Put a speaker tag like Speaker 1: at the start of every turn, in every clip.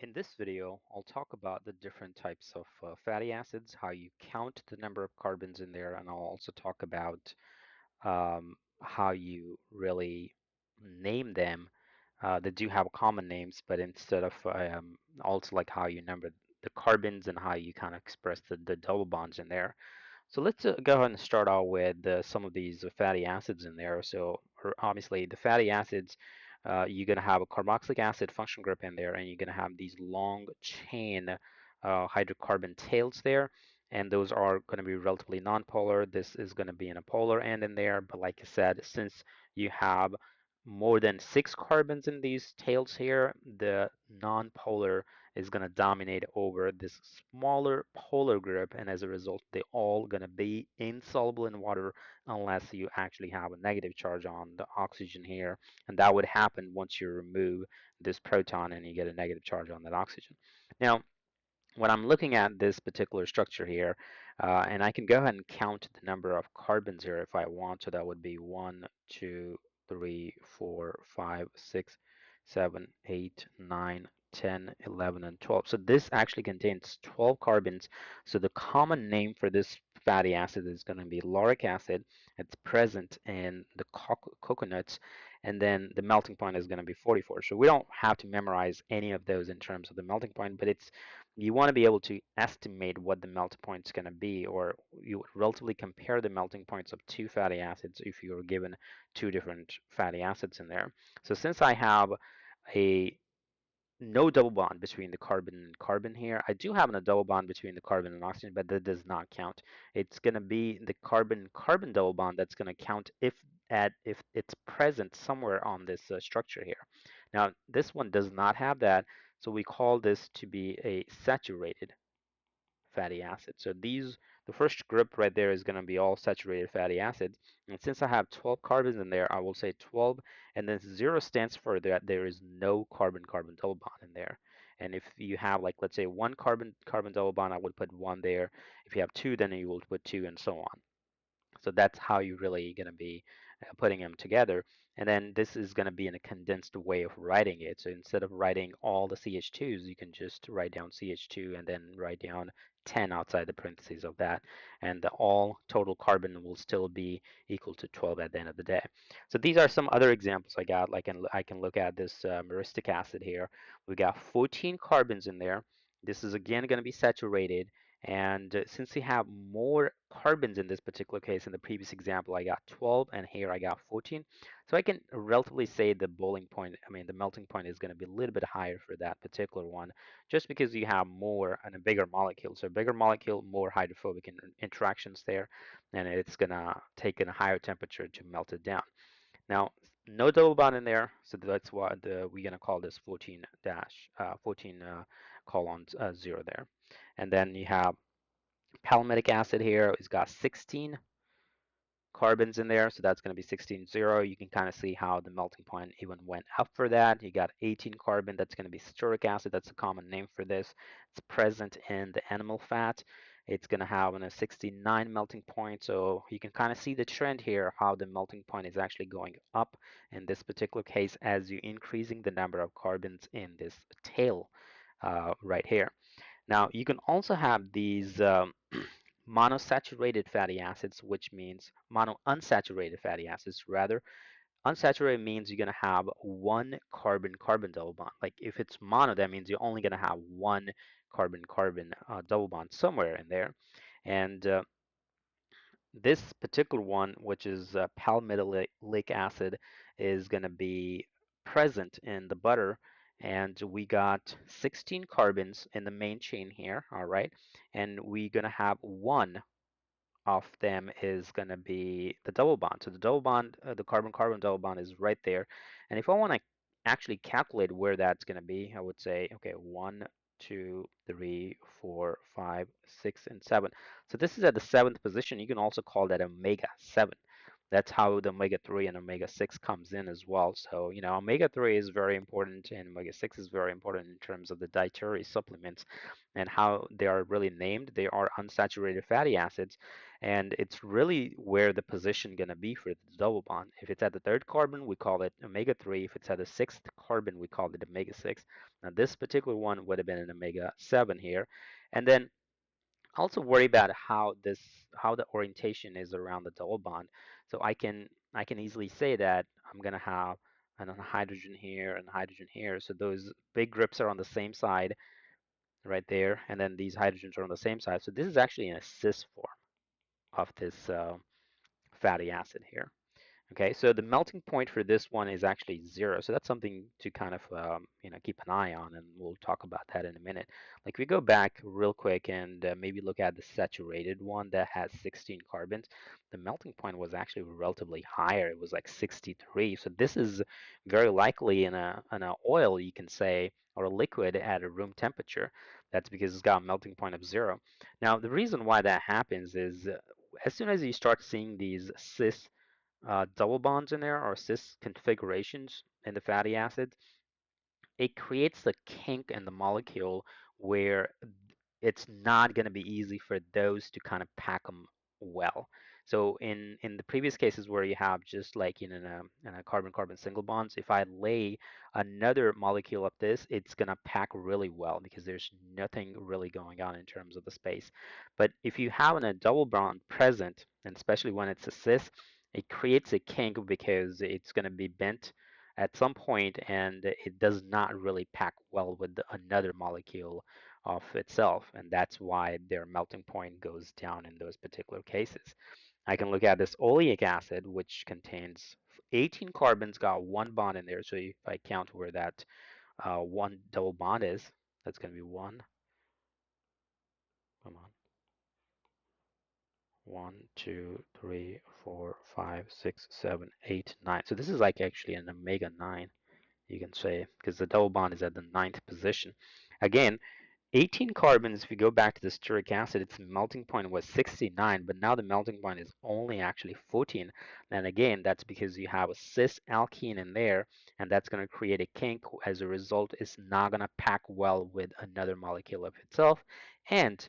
Speaker 1: In this video, I'll talk about the different types of fatty acids, how you count the number of carbons in there, and I'll also talk about how you really name them. They do have common names, but instead of also like how you number the carbons and how you kind of express the double bonds in there. So let's go ahead and start out with some of these fatty acids in there. So obviously the fatty acids, you're going to have a carboxylic acid function group in there, and you're going to have these long chain hydrocarbon tails there. And those are going to be relatively nonpolar. This is going to be in a polar end in there. But like I said, since you have more than 6 carbons in these tails here, the nonpolar is going to dominate over this smaller polar group, and as a result they all going to be insoluble in water unless you actually have a negative charge on the oxygen here, and that would happen once you remove this proton and you get a negative charge on that oxygen. Now when I'm looking at this particular structure here, and I can go ahead and count the number of carbons here if I want. So that would be 1, 2, 3, 4, 5, 6, 7, 8, 9, 10, 11, and 12. So this actually contains 12 carbons. So the common name for this fatty acid is going to be lauric acid. It's present in the coconuts, and then the melting point is going to be 44. So we don't have to memorize any of those in terms of the melting point, but it's you want to be able to estimate what the melting point is going to be, or you would relatively compare the melting points of two fatty acids if you were given two different fatty acids in there. So since I have a no double bond between the carbon and carbon here, I do have a double bond between the carbon and oxygen, but that does not count. It's going to be the carbon-carbon double bond that's going to count if it's present somewhere on this structure here. Now, this one does not have that, so we call this to be a saturated fatty acid. So the first group right there is going to be all saturated fatty acids. And since I have 12 carbons in there, I will say 12, and then 0 stands for that there is no carbon-carbon double bond in there. And if you have, like, let's say one carbon-carbon double bond, I would put 1 there. If you have 2, then you will put 2, and so on. So that's how you're really going to be putting them together. And then this is going to be in a condensed way of writing it. So instead of writing all the CH2s, you can just write down CH2 and then write down 10 outside the parentheses of that. And the all total carbon will still be equal to 12 at the end of the day. So these are some other examples I got. Like I can look at this myristic acid here. We got 14 carbons in there. This is again going to be saturated. And since we have more carbons in this particular case, in the previous example, I got 12, and here I got 14. So I can relatively say the boiling point, I mean, the melting point is going to be a little bit higher for that particular one, just because you have more and a bigger molecule. So a bigger molecule, more hydrophobic interactions there, and it's going to take in a higher temperature to melt it down. Now, no double bond in there, so that's why we're going to call this 14 dash, 14 colon 0 there. And then you have palmitic acid here. It's got 16 carbons in there, so that's going to be 16, 0. You can kind of see how the melting point even went up for that. You got 18 carbon, that's going to be stearic acid. That's a common name for this. It's present in the animal fat. It's going to have a 69 melting point, so you can kind of see the trend here, how the melting point is actually going up in this particular case as you're increasing the number of carbons in this tail right here. Now, you can also have these monosaturated fatty acids, which means monounsaturated fatty acids, rather. Unsaturated means you're going to have one carbon-carbon double bond. Like if it's mono, that means you're only going to have one carbon-carbon double bond somewhere in there. And this particular one, which is palmitoleic acid, is going to be present in the butter. And we got 16 carbons in the main chain here, all right? And we're going to have one of them is going to be the double bond. So the double bond, the carbon-carbon double bond is right there. And if I want to actually calculate where that's going to be, I would say, okay, 1, 2, 3, 4, 5, 6, and 7. So this is at the 7th position. You can also call that omega 7. That's how the omega-3 and omega-6 comes in as well. So, omega-3 is very important and omega-6 is very important in terms of the dietary supplements and how they are really named. They are unsaturated fatty acids, and it's really where the position going to be for the double bond. If it's at the third carbon, we call it omega-3. If it's at the sixth carbon, we call it omega-6. Now, this particular one would have been an omega-7 here. And then also worry about how the orientation is around the double bond. So I can easily say that I'm gonna have an hydrogen here and hydrogen here. So those big grips are on the same side right there, and then these hydrogens are on the same side. So this is actually an cis form of this fatty acid here. Okay, so the melting point for this one is actually 0. So that's something to kind of keep an eye on, and we'll talk about that in a minute. Like we go back real quick and maybe look at the saturated one that has 16 carbons. The melting point was actually relatively higher. It was like 63. So this is very likely in a oil, you can say, or a liquid at a room temperature. That's because it's got a melting point of 0. Now, the reason why that happens is as soon as you start seeing these cis double bonds in there or cis configurations in the fatty acids, it creates a kink in the molecule where it's not going to be easy for those to kind of pack them well. So in the previous cases where you have just like in a carbon-carbon single bonds, if I lay another molecule up this, it's going to pack really well because there's nothing really going on in terms of the space. But if you have a double bond present, and especially when it's a cis, it creates a kink because it's going to be bent at some point and it does not really pack well with another molecule of itself, and that's why their melting point goes down in those particular cases. I can look at this oleic acid, which contains 18 carbons, got one bond in there. So if I count where that one double bond is, that's going to be one. Come on. One, two, three, four, five, six, seven, eight, nine. So this is like actually an omega 9, you can say, because the double bond is at the ninth position. Again, 18 carbons, if you go back to the stearic acid, its melting point was 69, but now the melting point is only actually 14. And again, that's because you have a cis alkene in there, and that's going to create a kink. As a result, it's not going to pack well with another molecule of itself, and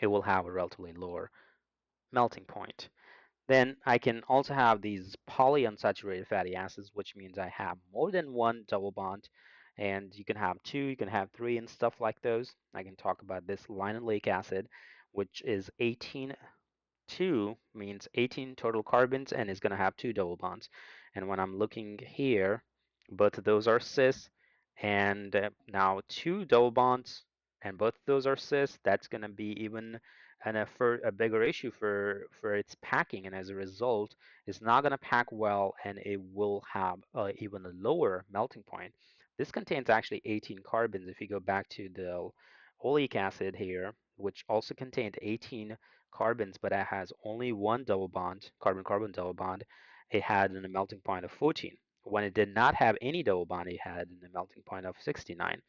Speaker 1: it will have a relatively lower melting point. Then I can also have these polyunsaturated fatty acids, which means I have more than one double bond. And you can have two, you can have three, and stuff like those. I can talk about this linoleic acid, which is 18. 2 means 18 total carbons and is going to have two double bonds. And when I'm looking here, both of those are cis, and now two double bonds, and both of those are cis. That's going to be even a bigger issue for its packing, and as a result, it's not going to pack well, and it will have even a lower melting point. This contains actually 18 carbons. If you go back to the oleic acid here, which also contained 18 carbons, but it has only one double bond, carbon-carbon double bond, it had a melting point of 14. When it did not have any double bond, it had a melting point of 69.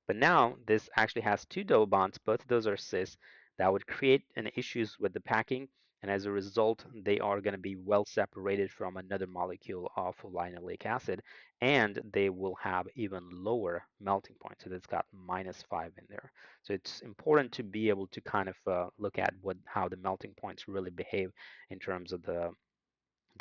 Speaker 1: But now this actually has two double bonds. Both of those are cis. That would create an issues with the packing, and as a result, they are going to be well separated from another molecule of linoleic acid, and they will have even lower melting point. So that's got -5 in there. So it's important to be able to kind of look at how the melting points really behave in terms of the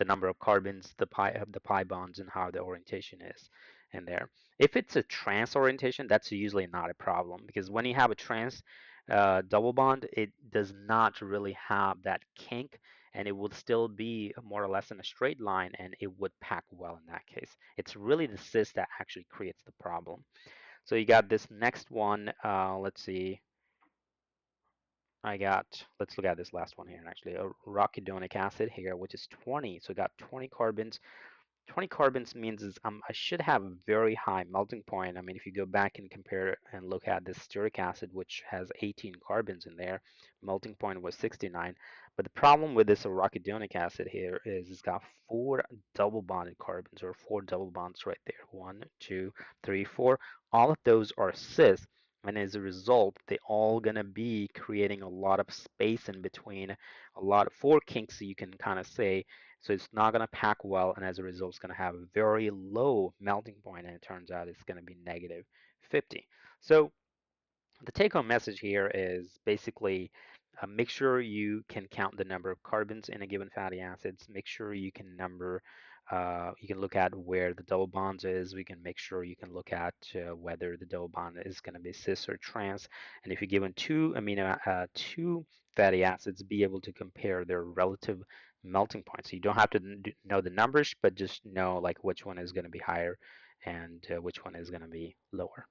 Speaker 1: number of carbons, the pi bonds, and how the orientation is in there. If it's a trans orientation, that's usually not a problem because when you have a trans double bond, it does not really have that kink, and it would still be more or less in a straight line, and it would pack well in that case. It's really the cis that actually creates the problem. So you got this next one. Let's see. Let's look at this last one here, actually, a arachidonic acid here, which is 20. So we got 20 carbons. 20 carbons means I should have a very high melting point. I mean, if you go back and compare and look at this stearic acid, which has 18 carbons in there, melting point was 69. But the problem with this arachidonic acid here is it's got four double bonded carbons, or four double bonds right there. One, two, three, four. All of those are cis. And as a result, they all gonna be creating a lot of space in between, a lot of four kinks, you can kind of say. So it's not going to pack well, and as a result, it's going to have a very low melting point, and it turns out it's going to be negative 50. So the take-home message here is basically make sure you can count the number of carbons in a given fatty acids. Make sure you can you can look at where the double bonds is. We can make sure you can look at whether the double bond is going to be cis or trans. And if you're given two fatty acids, be able to compare their relative melting points. So you don't have to know the numbers, but just know like which one is going to be higher and which one is going to be lower.